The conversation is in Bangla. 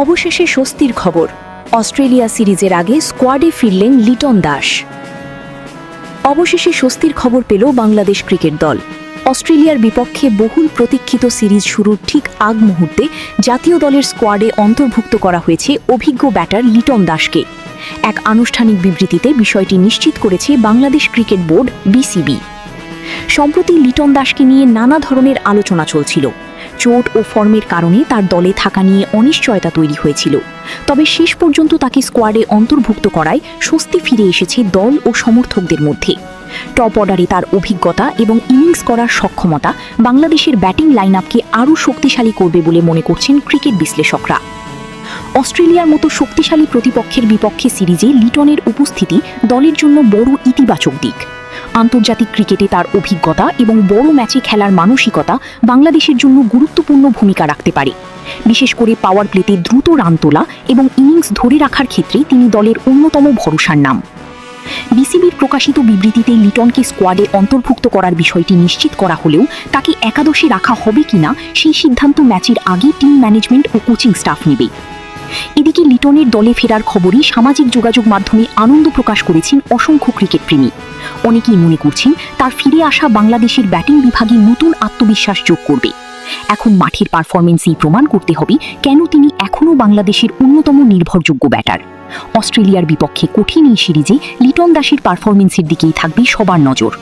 অবশেষে স্বস্তির খবর, অস্ট্রেলিয়া সিরিজের আগে স্কোয়াডে ফিরলেন লিটন দাস। অবশেষে স্বস্তির খবর পেল বাংলাদেশ ক্রিকেট দল। অস্ট্রেলিয়ার বিপক্ষে বহুল প্রতীক্ষিত সিরিজ শুরুর ঠিক আগ মুহূর্তে জাতীয় দলের স্কোয়াডে অন্তর্ভুক্ত করা হয়েছে অভিজ্ঞ ব্যাটার লিটন দাসকে। এক আনুষ্ঠানিক বিবৃতিতে বিষয়টি নিশ্চিত করেছে বাংলাদেশ ক্রিকেট বোর্ড বিসিবি। সম্প্রতি লিটন দাসকে নিয়ে নানা ধরনের আলোচনা চলছিল। চোট ও ফর্মের কারণে তার দলে থাকা নিয়ে অনিশ্চয়তা তৈরি হয়েছিল। তবে শেষ পর্যন্ত তাকে স্কোয়াডে অন্তর্ভুক্ত করায় স্বস্তি ফিরে এসেছে দল ও সমর্থকদের মধ্যে। টপ অর্ডারে তার অভিজ্ঞতা এবং ইনিংস করার সক্ষমতা বাংলাদেশের ব্যাটিং লাইনআপকে আরও শক্তিশালী করবে বলে মনে করছেন ক্রিকেট বিশ্লেষকরা। অস্ট্রেলিয়ার মতো শক্তিশালী প্রতিপক্ষের বিপক্ষে সিরিজে লিটনের উপস্থিতি দলের জন্য বড় ইতিবাচক দিক। আন্তর্জাতিক ক্রিকেটে তার অভিজ্ঞতা এবং বড় ম্যাচে খেলার মানসিকতা বাংলাদেশের জন্য গুরুত্বপূর্ণ ভূমিকা রাখতে পারে। বিশেষ করে পাওয়ার প্লেতে দ্রুত রান তোলা এবং ইনিংস ধরে রাখার ক্ষেত্রে তিনি দলের অন্যতম ভরসার নাম। বিসিবির প্রকাশিত বিবৃতিতে লিটনকে স্কোয়াডে অন্তর্ভুক্ত করার বিষয়টি নিশ্চিত করা হলেও তাকে একাদশে রাখা হবে কিনা সেই সিদ্ধান্ত ম্যাচের আগে টিম ম্যানেজমেন্ট ও কোচিং স্টাফ নেবে। এদিকে লিটনের দলে ফেরার খবরই সামাজিক যোগাযোগ মাধ্যমে আনন্দ প্রকাশ করেছেন অসংখ্য ক্রিকেট প্রেমী। অনেকেই মনে করছেন তার ফিরে আসা বাংলাদেশের ব্যাটিং বিভাগে নতুন আত্মবিশ্বাস যোগ করবে। এখন মাঠের পারফরমেন্সই প্রমাণ করতে হবে কেন তিনি এখনও বাংলাদেশের অন্যতম নির্ভরযোগ্য ব্যাটার। অস্ট্রেলিয়ার বিপক্ষে কঠিন এই সিরিজে লিটন দাসের পারফরমেন্সের দিকেই থাকবে সবার নজর।